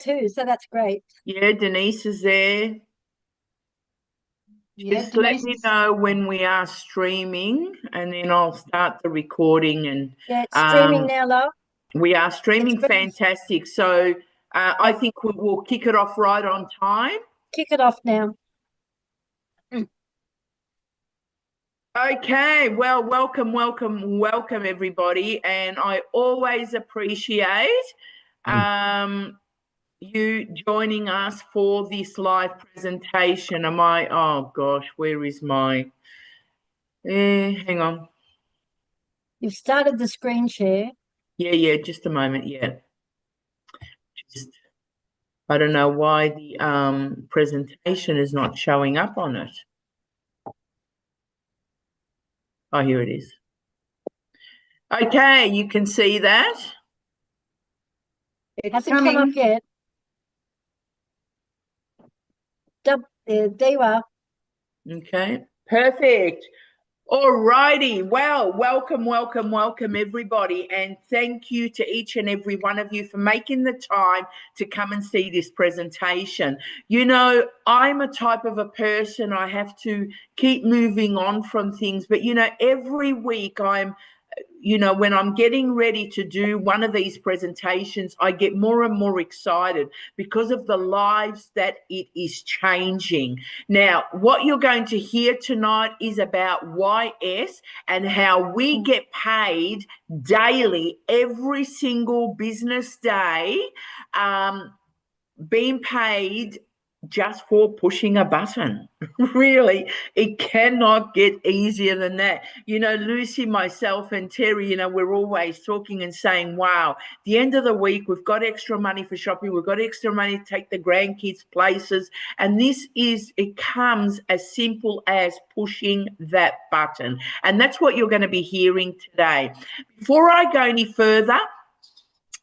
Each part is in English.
too, so that's great. Yeah, Denise is there. Yeah, Just let me Denise. know when we are streaming, and then I'll start the recording. And Yeah, it's streaming um, now, love. we are It's streaming. ready. Fantastic. So I Yep. think we'll kick it off right on time. Kick it off now. Okay, well, welcome, everybody. And I always appreciate you joining us for this live presentation. Oh gosh, where is my, hang on. You've started the screen share. Yeah, just a moment. Yeah. Just, I don't know why the presentation is not showing up on it. Oh, here it is. Okay, you can see that. It hasn't come up yet. There you are. Okay, perfect. All righty. Well, welcome, everybody. And thank you to each and every one of you for making the time to come and see this presentation. You know, I'm a type of a person, I have to keep moving on from things. But, you know, every week when I'm getting ready to do one of these presentations, I get more and more excited because of the lives that it is changing. Now, what you're going to hear tonight is about YS and how we get paid daily, every single business day, being paid just for pushing a button. Really, it cannot get easier than that. You know, Lucy, myself, and Terry, you know, we're always talking and saying, wow, the end of the week, we've got extra money for shopping, we've got extra money to take the grandkids places. And it comes as simple as pushing that button. And that's what you're going to be hearing today. Before I go any further,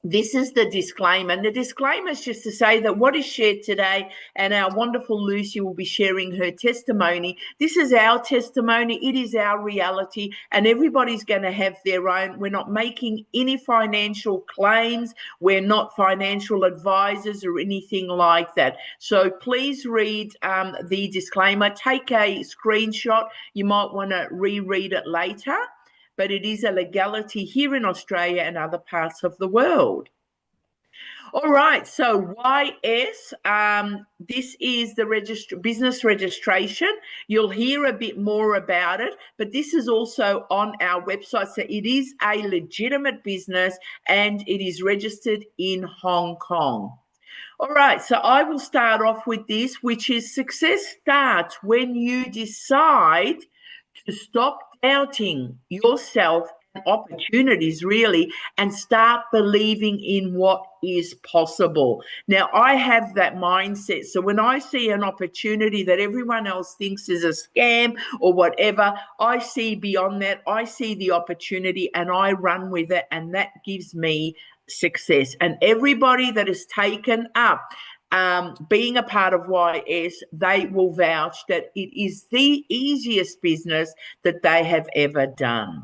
this is the disclaimer. And the disclaimer is just to say that what is shared today, and our wonderful Lucy will be sharing her testimony. This is our testimony. It is our reality, and everybody's going to have their own. We're not making any financial claims. We're not financial advisors or anything like that. So please read the disclaimer. Take a screenshot. You might want to reread it later. But it is a legality here in Australia and other parts of the world. All right, so YS, this is the business registration. You'll hear a bit more about it, but this is also on our website. So it is a legitimate business and it is registered in Hong Kong. All right, so I will start off with this, which is success starts when you decide to stop doubting yourself and opportunities, really, and start believing in what is possible. Now, I have that mindset. So when I see an opportunity that everyone else thinks is a scam or whatever, I see beyond that. I see the opportunity and I run with it, and that gives me success. And everybody that has taken up being a part of YS, they will vouch that it is the easiest business that they have ever done.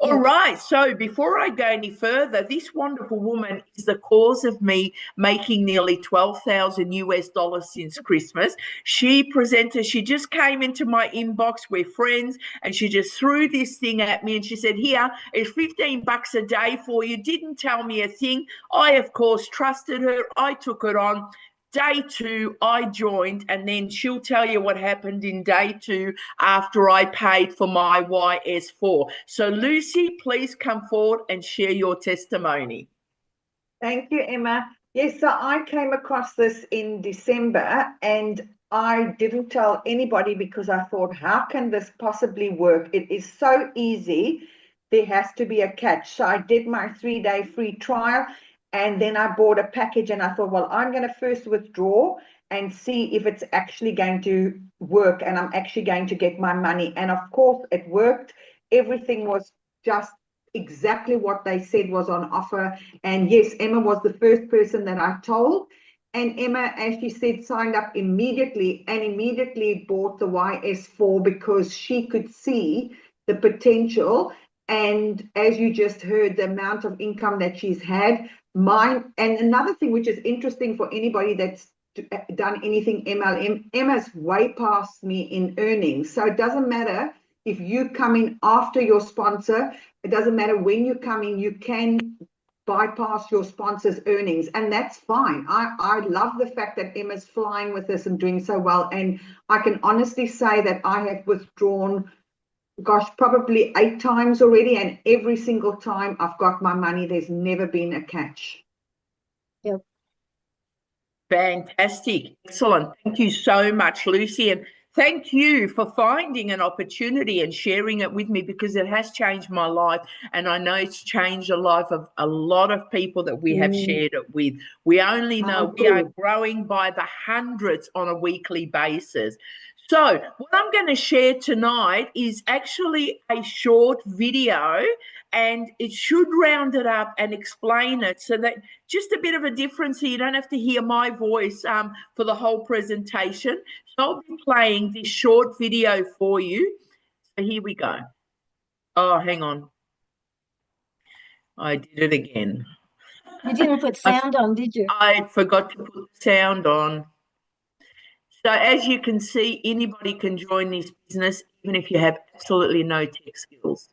All right, so before I go any further, this wonderful woman is the cause of me making nearly $12,000 since Christmas. She just came into my inbox, we're friends, and she just threw this thing at me and she said, here, it's $15 a day for you. Didn't tell me a thing. I, of course, trusted her. I took it on. Day 2, I joined, and then she'll tell you what happened in day 2 after I paid for my YS4. So, Lucy, please come forward and share your testimony. Thank you, Emma. Yes, so I came across this in December, and I didn't tell anybody because I thought, how can this possibly work? It is so easy. There has to be a catch. So I did my 3-day free trial. And then I bought a package and I thought, well, I'm going to first withdraw and see if it's actually going to work and I'm actually going to get my money. And of course, it worked. Everything was just exactly what they said was on offer. And yes, Emma was the first person that I told. And Emma, as she said, signed up immediately and immediately bought the YS4 because she could see the potential. And as you just heard, the amount of income that she's had mine, and another thing which is interesting for anybody that's done anything MLM, Emma's way past me in earnings. So it doesn't matter if you come in after your sponsor, it doesn't matter when you come in, you can bypass your sponsor's earnings, and that's fine. I love the fact that Emma's flying with us and doing so well, and I can honestly say that I have withdrawn, gosh, probably 8 times already, and every single time I've got my money. There's never been a catch. Yep. Fantastic. Excellent. Thank you so much, Lucy. And thank you for finding an opportunity and sharing it with me, because it has changed my life. And I know it's changed the life of a lot of people that we have shared it with. We only know we are growing by the hundreds on a weekly basis. So what I'm going to share tonight is actually a short video, and it should round it up and explain it, so that just a bit of a difference here. You don't have to hear my voice for the whole presentation. So I'll be playing this short video for you. So here we go. Oh, hang on. I did it again. You didn't put sound on, did you? I forgot to put sound on. So as you can see, anybody can join this business, even if you have absolutely no tech skills.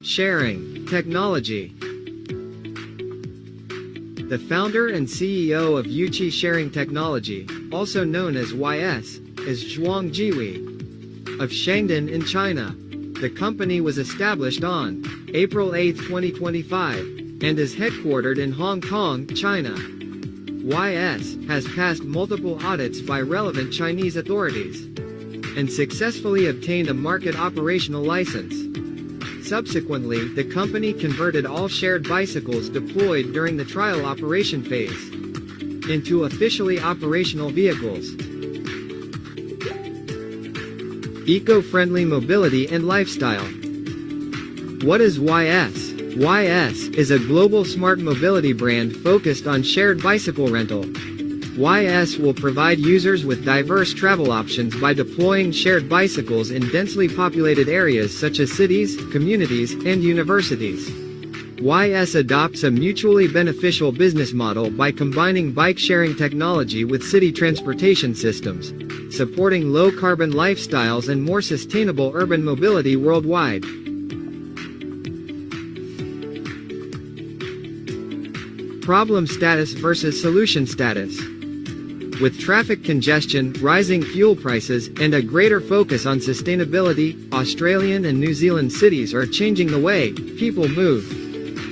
Sharing technology. The founder and CEO of Yuqi Sharing Technology, also known as YS, is Zhuang Jiwei of Shangdan in China. The company was established on April 8, 2025, and is headquartered in Hong Kong, China. YS has passed multiple audits by relevant Chinese authorities and successfully obtained a market operational license. Subsequently, the company converted all shared bicycles deployed during the trial operation phase into officially operational vehicles. Eco-friendly mobility and lifestyle. What is YS? YS is a global smart mobility brand focused on shared bicycle rental. YS will provide users with diverse travel options by deploying shared bicycles in densely populated areas such as cities, communities, and universities. YS adopts a mutually beneficial business model by combining bike-sharing technology with city transportation systems, supporting low-carbon lifestyles and more sustainable urban mobility worldwide. Problem status versus solution status. With traffic congestion, rising fuel prices, and a greater focus on sustainability, Australian and New Zealand cities are changing the way people move.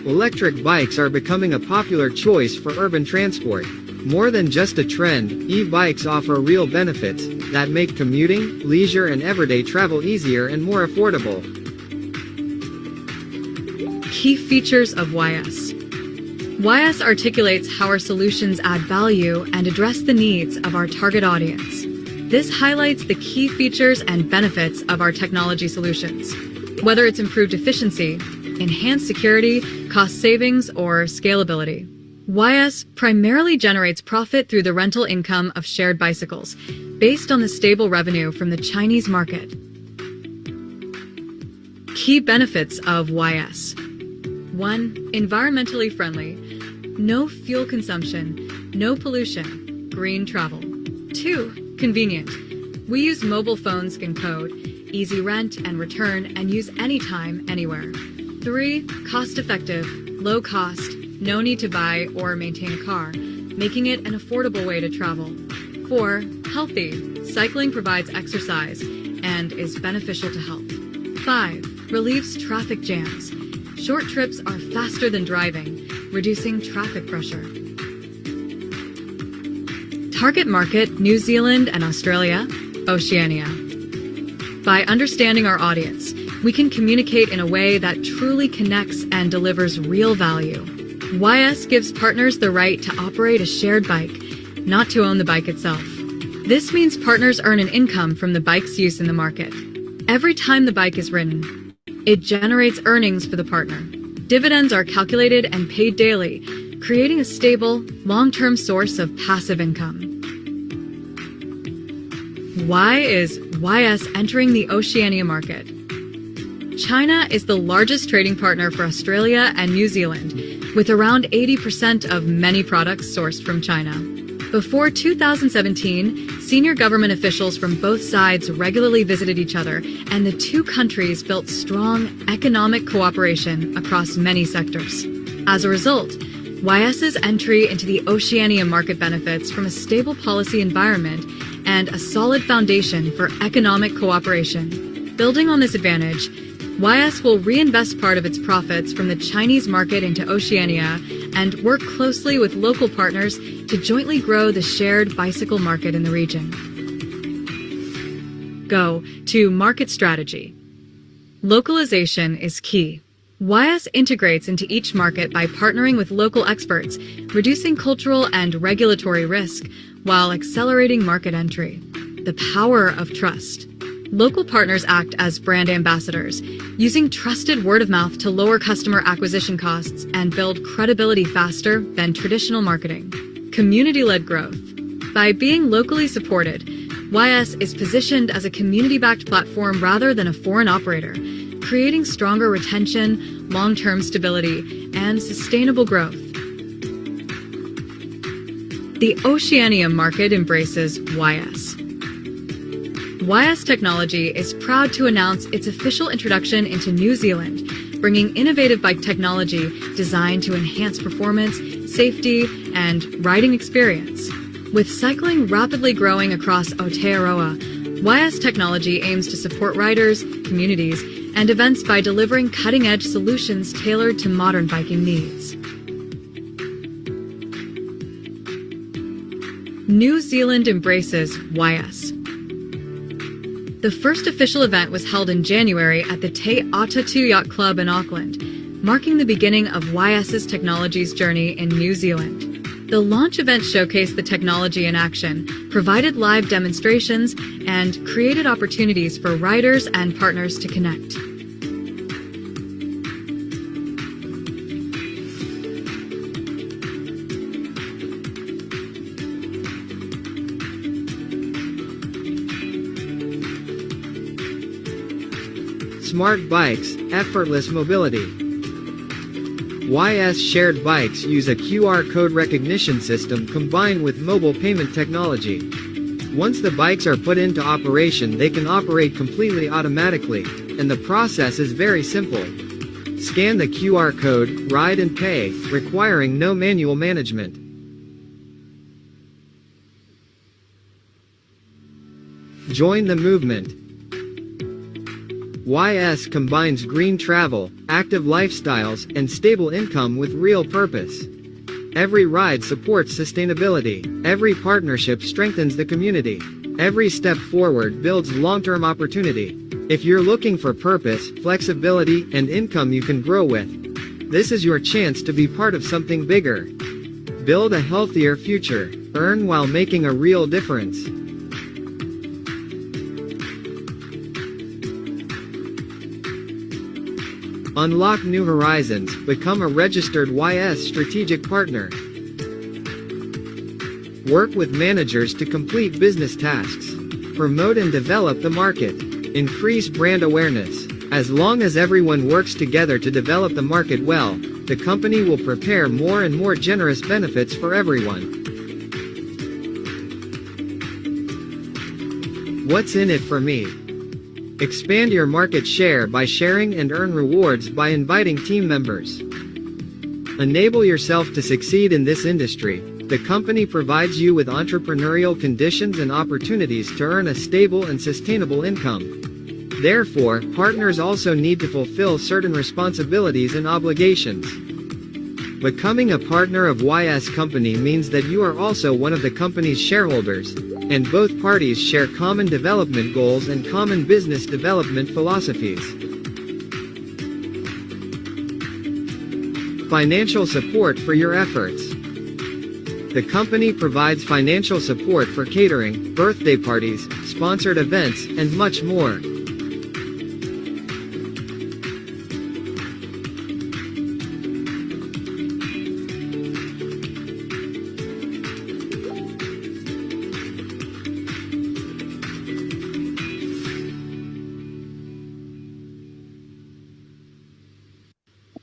Electric bikes are becoming a popular choice for urban transport. More than just a trend, e-bikes offer real benefits that make commuting, leisure, and everyday travel easier and more affordable. Key features of YS. YS articulates how our solutions add value and address the needs of our target audience. This highlights the key features and benefits of our technology solutions, whether it's improved efficiency, enhanced security, cost savings, or scalability. YS primarily generates profit through the rental income of shared bicycles, based on the stable revenue from the Chinese market. Key benefits of YS. 1. Environmentally friendly. No fuel consumption, no pollution, green travel. 2. Convenient. We use mobile phones and code, easy rent and return, and use anytime, anywhere. 3. Cost-effective, low cost, no need to buy or maintain a car, making it an affordable way to travel. 4. Healthy. Cycling provides exercise and is beneficial to health. 5. Relieves traffic jams. Short trips are faster than driving, reducing traffic pressure. Target market: New Zealand and Australia, Oceania. By understanding our audience, we can communicate in a way that truly connects and delivers real value. YS gives partners the right to operate a shared bike, not to own the bike itself. This means partners earn an income from the bike's use in the market. Every time the bike is ridden, it generates earnings for the partner. Dividends are calculated and paid daily, creating a stable, long-term source of passive income. Why is YS entering the Oceania market? China is the largest trading partner for Australia and New Zealand, with around 80% of many products sourced from China. Before 2017, senior government officials from both sides regularly visited each other, and the two countries built strong economic cooperation across many sectors. As a result, YS's entry into the Oceania market benefits from a stable policy environment and a solid foundation for economic cooperation. Building on this advantage, YS will reinvest part of its profits from the Chinese market into Oceania and work closely with local partners to jointly grow the shared bicycle market in the region. Go to market strategy. Localization is key. YS integrates into each market by partnering with local experts, reducing cultural and regulatory risk, while accelerating market entry. The power of trust. Local partners act as brand ambassadors, using trusted word of mouth to lower customer acquisition costs and build credibility faster than traditional marketing. Community-led growth. By being locally supported, YS is positioned as a community-backed platform rather than a foreign operator, creating stronger retention, long-term stability, and sustainable growth. The Oceania market embraces YS. YS Technology is proud to announce its official introduction into New Zealand, bringing innovative bike technology designed to enhance performance, safety, and riding experience. With cycling rapidly growing across Aotearoa, YS Technology aims to support riders, communities, and events by delivering cutting-edge solutions tailored to modern biking needs. New Zealand embraces YS. The first official event was held in January at the Te Atatu Yacht Club in Auckland, marking the beginning of YS's Technology's journey in New Zealand. The launch event showcased the technology in action, provided live demonstrations, and created opportunities for riders and partners to connect. Smart bikes, effortless mobility. YS shared bikes use a QR code recognition system combined with mobile payment technology. Once the bikes are put into operation, they can operate completely automatically, and the process is very simple. Scan the QR code, ride and pay, requiring no manual management. Join the movement. YS combines green travel, active lifestyles, and stable income with real purpose. Every ride supports sustainability. Every partnership strengthens the community. Every step forward builds long-term opportunity. If you're looking for purpose, flexibility, and income you can grow with, this is your chance to be part of something bigger. Build a healthier future. Earn while making a real difference. Unlock new horizons. Become a registered YS strategic partner. Work with managers to complete business tasks. Promote and develop the market. Increase brand awareness. As long as everyone works together to develop the market well, the company will prepare more and more generous benefits for everyone. What's in it for me? Expand your market share by sharing and earn rewards by inviting team members. Enable yourself to succeed in this industry. The company provides you with entrepreneurial conditions and opportunities to earn a stable and sustainable income. Therefore, partners also need to fulfill certain responsibilities and obligations. Becoming a partner of YS Company means that you are also one of the company's shareholders, and both parties share common development goals and common business development philosophies. Financial support for your efforts. The company provides financial support for catering, birthday parties, sponsored events, and much more.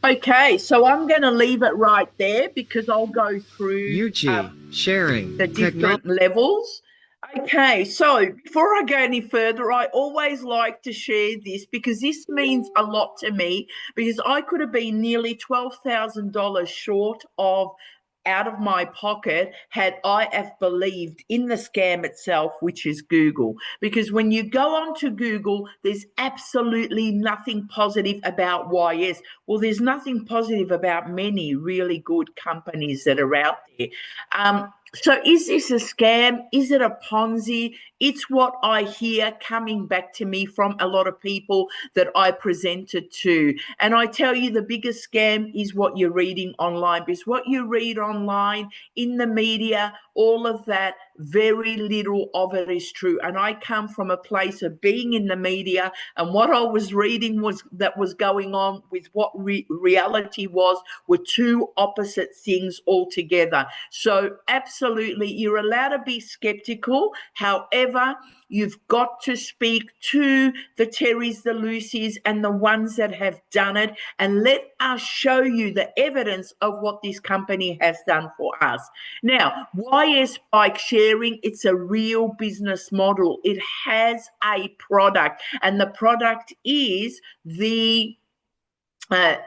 Okay, so I'm going to leave it right there because I'll go through Yuchi, sharing the technology. different levels. Okay, so before I go any further, I always like to share this because this means a lot to me, because I could have been nearly $12,000 short of out of my pocket had I have believed in the scam itself, which is Google. Because when you go onto Google, there's absolutely nothing positive about YS. Well, there's nothing positive about many really good companies that are out there. So is this a scam? Is it a Ponzi? It's what I hear coming back to me from a lot of people that I presented to. And I tell you, the biggest scam is what you're reading online, because what you read online, in the media, all of that, very little of it is true. And I come from a place of being in the media, and what I was reading was going on with what reality were two opposite things altogether. So absolutely, you're allowed to be skeptical. However, you've got to speak to the Terrys, the Lucys, and the ones that have done it, and let us show you the evidence of what this company has done for us. Now, YS Bike Sharing, it's a real business model. It has a product, and the product is the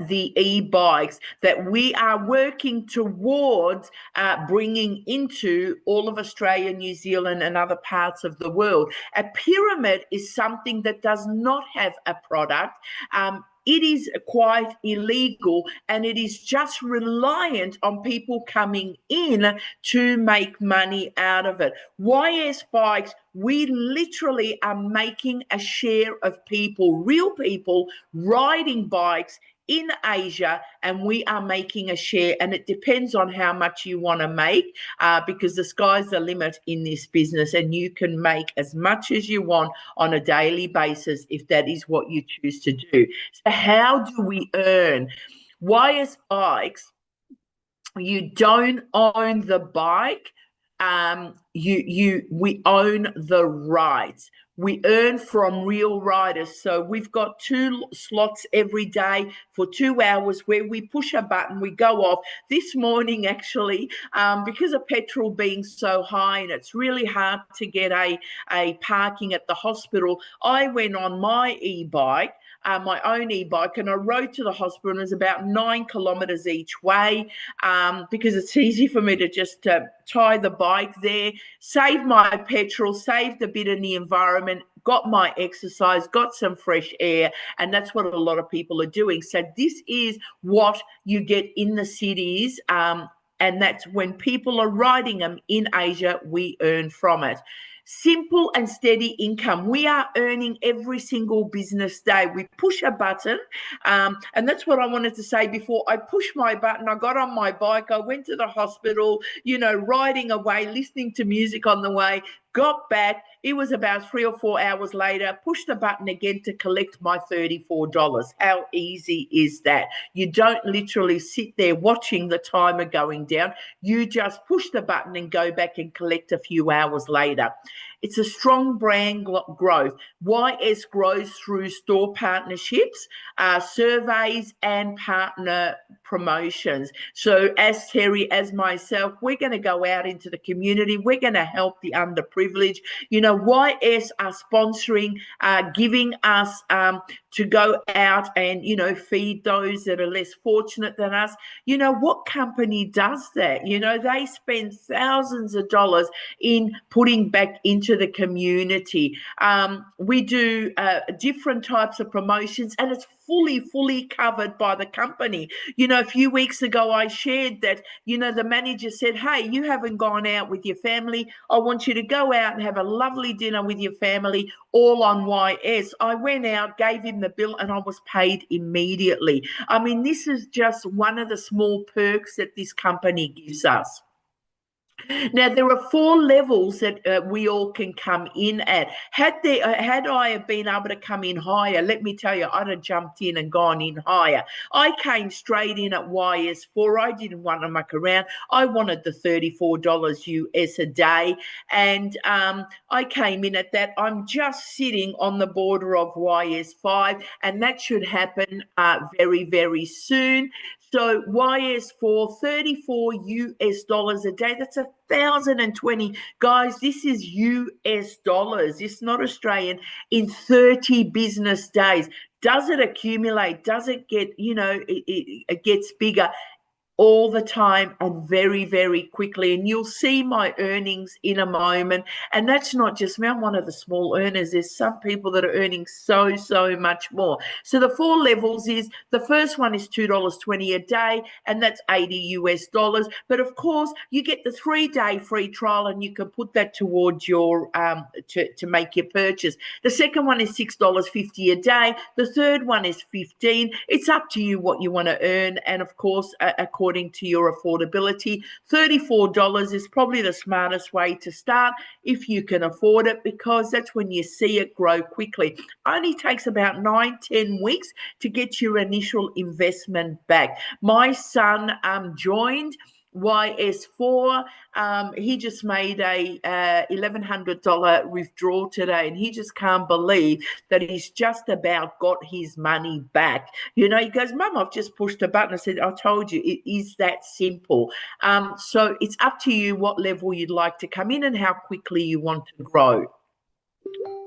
e-bikes that we are working towards bringing into all of Australia, New Zealand, and other parts of the world. A pyramid is something that does not have a product. It is quite illegal, and it is just reliant on people coming in to make money out of it. YS Bikes, we literally are making a share of people, real people, riding bikes in Asia, and we are making a share, and it depends on how much you want to make, because the sky's the limit in this business, and you can make as much as you want on a daily basis if that is what you choose to do. So how do we earn? YS Bikes, you don't own the bike. We own the rights. We earn from real riders. So we've got 2 slots every day for 2 hours where we push a button, we go off. This morning, actually, because of petrol being so high and it's really hard to get a parking at the hospital, I went on my e-bike, my own e-bike, and I rode to the hospital, and it was about 9 kilometres each way, because it's easy for me to just tie the bike there, save my petrol, saved a bit in the environment, got my exercise, got some fresh air, and that's what a lot of people are doing. So this is what you get in the cities, and that's when people are riding them in Asia, we earn from it. Simple and steady income. We are earning every single business day. We push a button, and that's what I wanted to say before. I pushed my button, I got on my bike, I went to the hospital, riding away, listening to music on the way, got back. It was about 3 or 4 hours later, pushed the button again to collect my $34. How easy is that? You don't literally sit there watching the timer going down. You just push the button and go back and collect a few hours later. It's a strong brand growth. YS grows through store partnerships, surveys, and partner promotions. So as Terry, as myself, we're going to go out into the community. We're going to help the underprivileged. YS are sponsoring, giving us to go out and, feed those that are less fortunate than us. What company does that? They spend thousands of dollars in putting back into the community. We do different types of promotions, and it's fully covered by the company. A few weeks ago, I shared that, the manager said, hey, you haven't gone out with your family. I want you to go out and have a lovely dinner with your family, all on YS. I went out, gave him the bill, and I was paid immediately. I mean, this is just one of the small perks that this company gives us. Now, there are 4 levels that we all can come in at. Had I have been able to come in higher, let me tell you, I'd have jumped in and gone in higher. I came straight in at YS4. I didn't want to muck around. I wanted the $34 US a day, and I came in at that. I'm just sitting on the border of YS5, and that should happen very, very soon. So YS4, 34 US dollars a day. That's 1,020. Guys, this is US dollars. It's not Australian. In 30 business days. Does it accumulate? Does it get, it gets bigger? All the time and very, very quickly. And you'll see my earnings in a moment. And that's not just me. I'm one of the small earners. There's some people that are earning so, so much more. So the 4 levels is, the first one is $2.20 a day, and that's 80 US dollars. But of course, you get the 3-day free trial, and you can put that towards your, to make your purchase. The second one is $6.50 a day. The third one is $15. It's up to you what you want to earn. And of course, according to your affordability, $34 is probably the smartest way to start if you can afford it, because that's when you see it grow quickly. Only takes about 9-10 weeks to get your initial investment back. My son joined YS4. He just made a $1,100 withdrawal today, and he just can't believe that he's just about got his money back. He goes, Mum, I've just pushed a button. I said, I told you, it is that simple. So it's up to you what level you'd like to come in and how quickly you want to grow.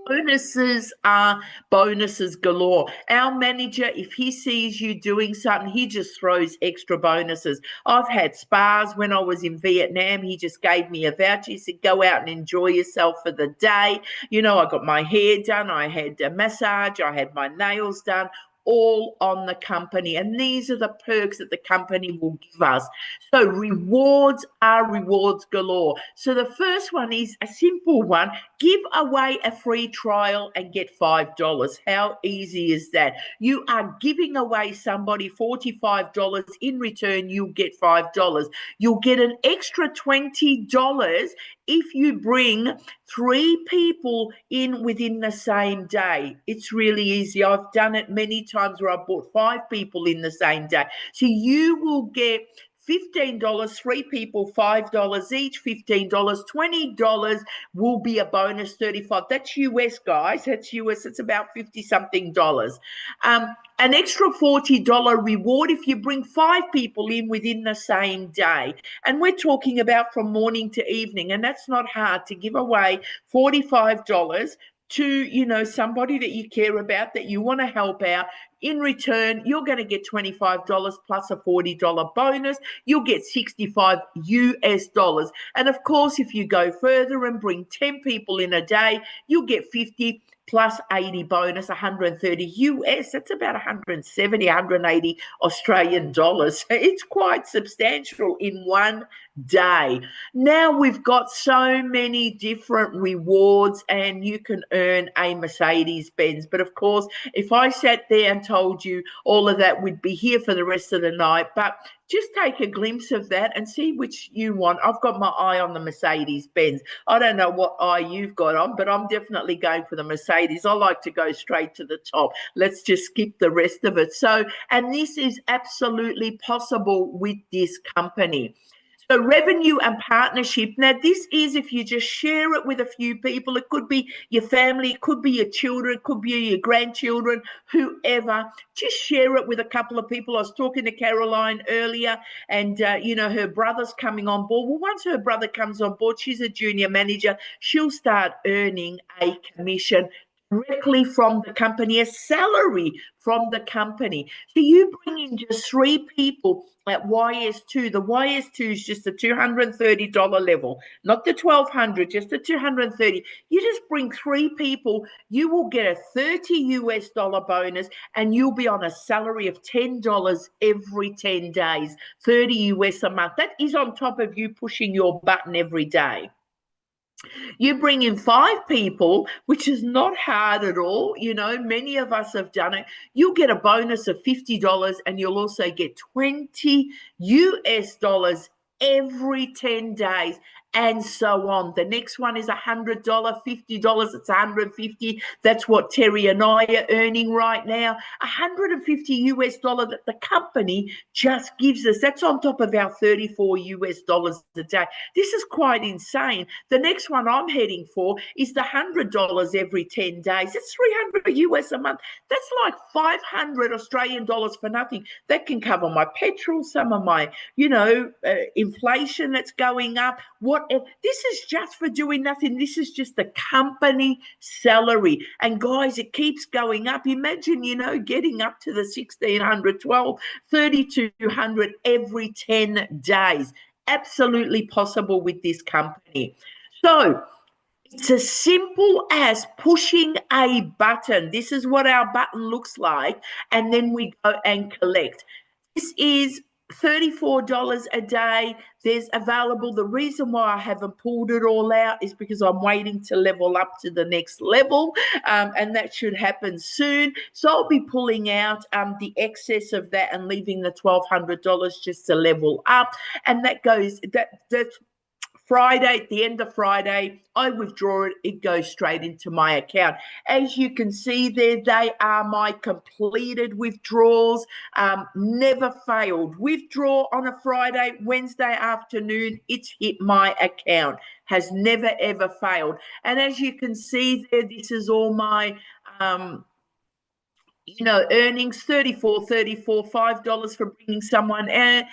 Bonuses are bonuses galore. Our manager, if he sees you doing something, he just throws extra bonuses. I've had spas when I was in Vietnam. He just gave me a voucher. He said, go out and enjoy yourself for the day. I got my hair done. I had a massage. I had my nails done. All on the company. And these are the perks that the company will give us. So rewards are rewards galore. So the first one is a simple one. Give away a free trial and get $5. How easy is that? You are giving away somebody $45. In return, you'll get $5. You'll get an extra $20 if you bring 3 people in within the same day. It's really easy. I've done it many times where I brought 5 people in the same day. So you will get $15, 3 people, $5 each, $15, $20 will be a bonus, $35. That's US, guys. That's US. It's about 50-something dollars. An extra $40 reward if you bring 5 people in within the same day. And we're talking about from morning to evening. And that's not hard to give away $45 to, somebody that you care about, that you want to help out. In return, you're going to get $25 plus a $40 bonus. You'll get 65 US dollars. And of course, if you go further and bring 10 people in a day, you'll get 50 plus 80 bonus, 130 US. That's about 170, 180 Australian dollars. So it's quite substantial in one day. Now we've got so many different rewards, and you can earn a Mercedes-Benz. But of course, if I sat there and told you all of that, we'd be here for the rest of the night. But just take a glimpse of that and see which you want. I've got my eye on the Mercedes-Benz. I don't know what eye you've got on, but I'm definitely going for the Mercedes. I like to go straight to the top. Let's just skip the rest of it. So, and this is absolutely possible with this company. So revenue and partnership. Now, this is if you just share it with a few people. It could be your family, it could be your children, it could be your grandchildren, whoever. Just share it with a couple of people. I was talking to Caroline earlier, and, her brother's coming on board. Well, once her brother comes on board, she's a junior manager. She'll start earning a commission directly from the company, a salary from the company. So you bring in just 3 people at YS2. The YS2 is just the $230 level, not the $1,200, just the $230. You just bring 3 people, you will get a $30 US bonus, and you'll be on a salary of $10 every 10 days, 30 US a month. That is on top of you pushing your button every day. You bring in 5 people, which is not hard at all. Many of us have done it. You'll get a bonus of $50, and you'll also get $20 US every 10 days. and so on. The next one is $100, $50, it's $150. That's what Terry and I are earning right now. $150 that the company just gives us. That's on top of our $34 a day. This is quite insane. The next one I'm heading for is the $100 every 10 days. That's $300 a month. That's like 500 Australian dollars for nothing. That can cover my petrol, some of my, inflation that's going up. This is just for doing nothing. This is just the company salary. And guys, it keeps going up. Imagine, getting up to the 1,600, 12, 3,200 every 10 days. Absolutely possible with this company. So it's as simple as pushing a button. This is what our button looks like. And then we go and collect. This is $34 a day. There's available. The reason why I haven't pulled it all out is because I'm waiting to level up to the next level, and that should happen soon. So I'll be pulling out the excess of that and leaving the $1,200 just to level up. And that's Friday, at the end of Friday, I withdraw it. It goes straight into my account. As you can see there, they are my completed withdrawals. Never failed. Withdraw on a Friday, Wednesday afternoon, it's hit my account. Has never, ever failed. And as you can see there, this is all my earnings, $34, $5 for bringing someone in.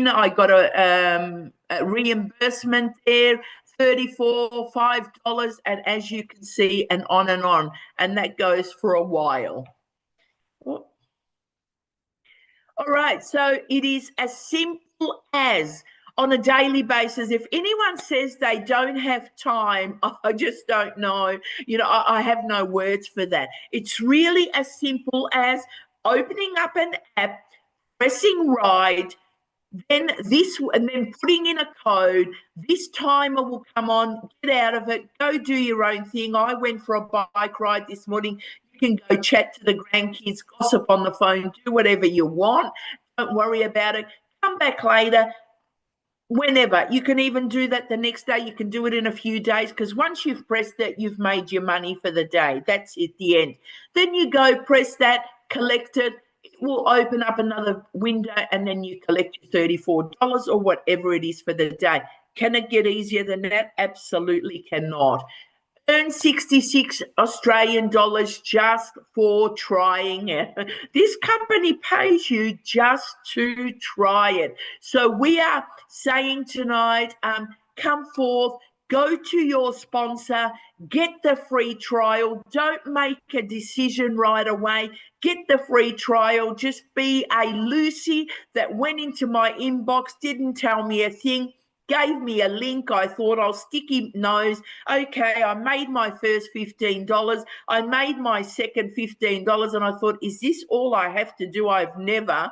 I got a reimbursement there, $34, $5, and as you can see, and on, and that goes for a while. All right, so it is as simple as on a daily basis. If anyone says they don't have time, I just don't know. I have no words for that. It's really as simple as opening up an app, pressing ride, then putting in a code. This timer will come on. Get out of it. Go do your own thing. I went for a bike ride this morning. You can go chat to the grandkids, gossip on the phone, do whatever you want. Don't worry about it. Come back later. Whenever. You can even do that the next day. You can do it in a few days, because once you've pressed it, you've made your money for the day. That's it, the end. Then you go press that, collect it. It will open up another window, and then you collect your $34 or whatever it is for the day. Can it get easier than that? Absolutely cannot. Earn 66 Australian dollars just for trying it. This company pays you just to try it. So we are saying tonight, come forth, go to your sponsor, get the free trial. Don't make a decision right away. Get the free trial. Just be a Lucy that went into my inbox, didn't tell me a thing, gave me a link. I thought, I'll stick him nose. Okay, I made my first $15. I made my second $15, and I thought, is this all I have to do? I've never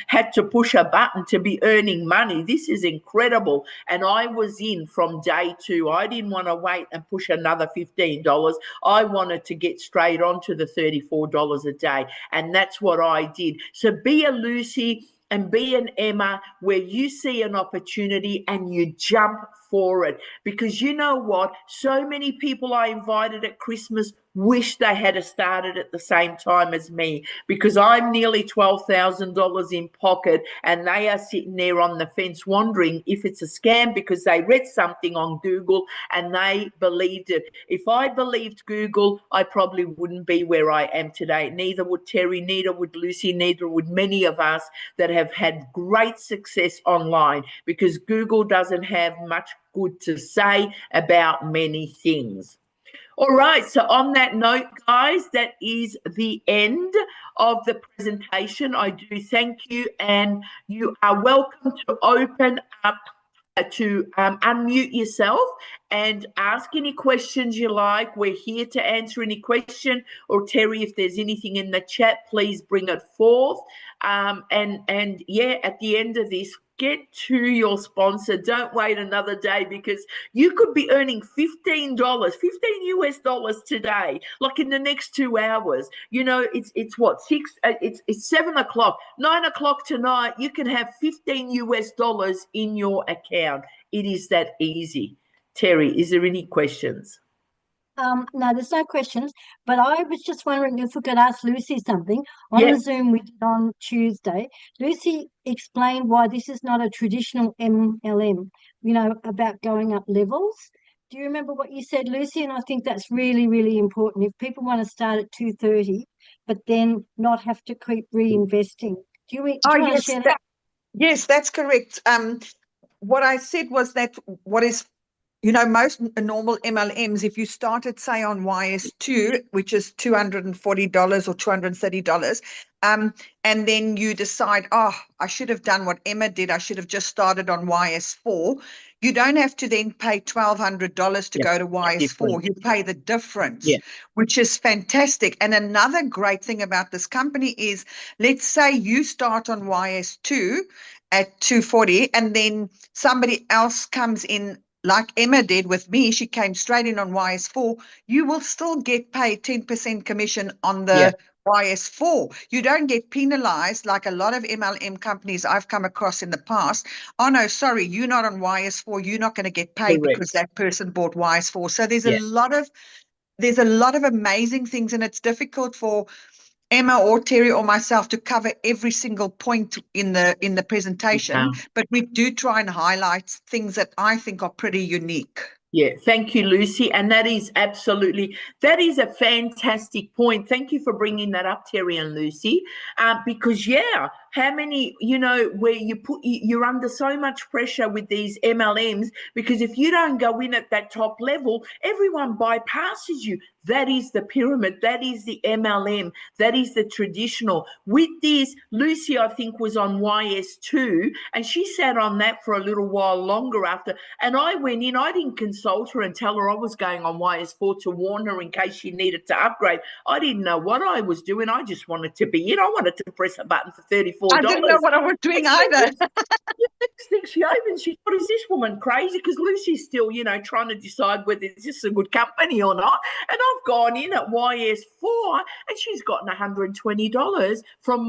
had to push a button to be earning money. This is incredible. And I was in from day 2. I didn't want to wait and push another $15. I wanted to get straight on to the $34 a day. And that's what I did. So be a Lucy and be an Emma where you see an opportunity and you jump for it. Because you know what? So many people I invited at Christmas wish they had started at the same time as me, because I'm nearly $12,000 in pocket and they are sitting there on the fence wondering if it's a scam, because they read something on Google and they believed it. If I believed Google, I probably wouldn't be where I am today. Neither would Terry, neither would Lucy, neither would many of us that have had great success online, because Google doesn't have much good to say about many things. All right, so on that note, guys, that is the end of the presentation. I do thank you, and you are welcome to open up, to unmute yourself and ask any questions you like. We're here to answer any question, or Terry, if there's anything in the chat, please bring it forth. And yeah, at the end of this, get to your sponsor. Don't wait another day, because you could be earning $15, $15 today, like in the next 2 hours. You know, it's what, it's 7 o'clock, 9 o'clock tonight. You can have $15 in your account. It is that easy. Terry, is there any questions? No, there's no questions, but I was just wondering if we could ask Lucy something. On the Zoom we did on Tuesday, Lucy explained why this is not a traditional MLM, you know, about going up levels. Do you remember what you said, Lucy? And I think that's really, really important. If people want to start at 230, but then not have to keep reinvesting. Do you want to share that? Yes, that's correct. What I said was that what is, you know, most normal MLMs, if you started, say, on YS2, which is $240 or $230, and then you decide, oh, I should have done what Emma did, I should have just started on YS4, you don't have to then pay $1,200 to go to YS4. You pay the difference, which is fantastic. And another great thing about this company is, let's say you start on YS2 at 240, and then somebody else comes in, like Emma did with me. She came straight in on YS4. You will still get paid 10% commission on the YS4. You don't get penalized like a lot of MLM companies I've come across in the past. Oh no, sorry, you're not on YS4. You're not going to get paid because that person bought YS4. So there's a lot of amazing things, and it's difficult for Emma or Terry or myself to cover every single point in the presentation, but we do try and highlight things that I think are pretty unique. Yeah, thank you, Lucy. And that is a fantastic point. Thank you for bringing that up, Terry and Lucy, because, how many, you know, where you're under so much pressure with these MLMs, because if you don't go in at that top level, everyone bypasses you. That is the pyramid. That is the MLM. That is the traditional. With this, Lucy, I think, was on YS2, and she sat on that for a little while longer after. And I went in, I didn't consult her and tell her I was going on YS4 to warn her in case she needed to upgrade. I didn't know what I was doing. I just wanted to be in. I wanted to press a button for $34. I didn't know what I was doing either. The next thing she opens, she thought, is this woman crazy? Because Lucy's still, you know, trying to decide whether this is a good company or not. And I've gone in at YS4, and she's gotten $120 from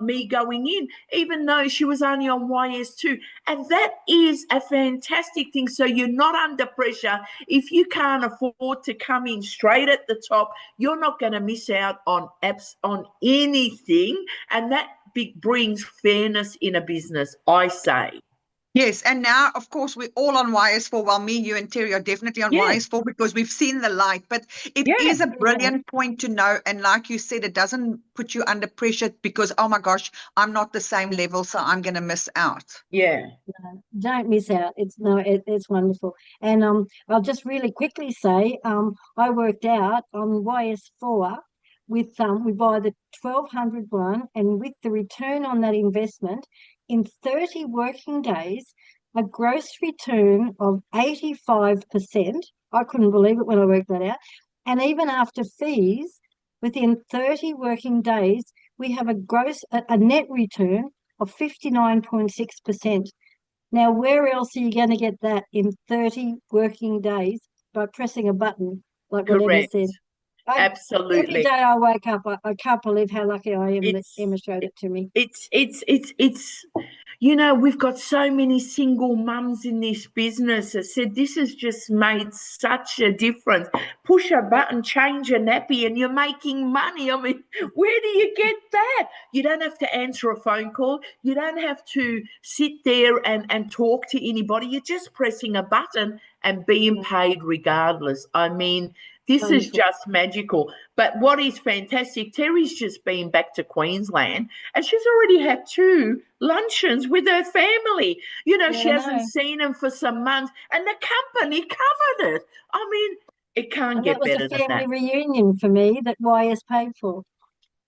me going in, even though she was only on YS2. And that is a fantastic thing. So you're not under pressure. If you can't afford to come in straight at the top, you're not going to miss out on anything. And that brings fairness in a business, I say. Yes, and now, of course, we're all on YS4. Well, me, you, and Terry are definitely on YS4 because we've seen the light. But it is a brilliant point to know. And like you said, it doesn't put you under pressure because, oh my gosh, I'm not the same level, so I'm going to miss out. Yeah. No, don't miss out. It's wonderful. And I'll just really quickly say, I worked out on YS4 with we buy the 1200 one, and with the return on that investment in 30 working days, a gross return of 85%. I couldn't believe it when I worked that out. And even after fees, within 30 working days, we have a net return of 59.6%. Now, where else are you going to get that in 30 working days by pressing a button, like what Emma said? Absolutely. Every day I wake up, I can't believe how lucky I am that Emma showed it to me. It's you know, we've got so many single mums in this business. I said, this has just made such a difference. Push a button, change a nappy, and you're making money. I mean, where do you get that? You don't have to answer a phone call. You don't have to sit there and talk to anybody. You're just pressing a button and being paid regardless. I mean, this is just magical. But what is fantastic, Terry's just been back to Queensland, and she's already had 2 luncheons with her family. You know, she hasn't seen them for some months, and the company covered it. I mean, it can't get better than that. That was a family reunion for me that YS paid for.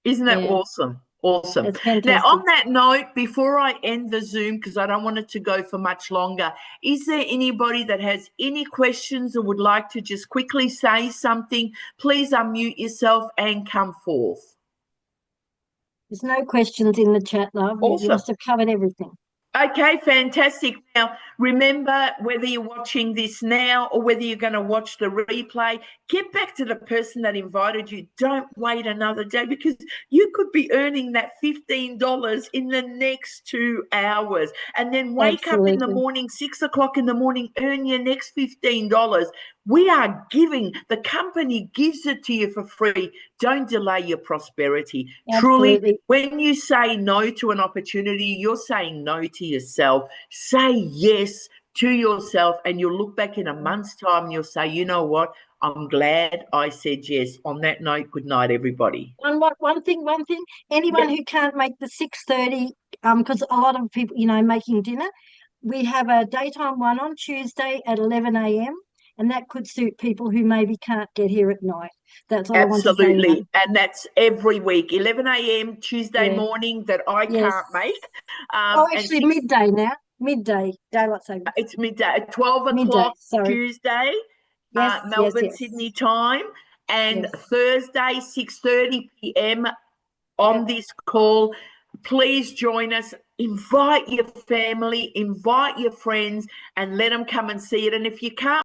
Isn't that awesome? Awesome. Now, on that note, before I end the Zoom, because I don't want it to go for much longer, is there anybody that has any questions or would like to just quickly say something? Please unmute yourself and come forth. There's no questions in the chat, love. Awesome. You must have covered everything. Okay, fantastic. Now, remember, whether you're watching this now or whether you're going to watch the replay, get back to the person that invited you. Don't wait another day, because you could be earning that $15 in the next 2 hours, and then wake up in the Absolutely. morning, 6 o'clock in the morning, earn your next $15. We are giving, the company gives it to you for free. Don't delay your prosperity. Truly, Absolutely. when you say no to an opportunity, you're saying no to yourself. Say yes to yourself, and you'll look back in a month's time and you'll say, you know what? I'm glad I said yes. On that note, good night, everybody. One thing. Anyone Yep. who can't make the 6:30, because a lot of people, making dinner, we have a daytime one on Tuesday at 11 a.m. and that could suit people who maybe can't get here at night. That's all I want to say. Absolutely. And that's every week, 11 a.m. Tuesday Yeah. morning that I Yes. can't make. Oh, and actually, 6 midday now. Midday, daylight saving. It's midday at 12 Midday, o'clock sorry. Tuesday, Yes, Melbourne, yes. Sydney time, and Yes. Thursday, 6:30 p.m. on Yep. this call. Please join us. Invite your family, invite your friends, and let them come and see it. And if you can't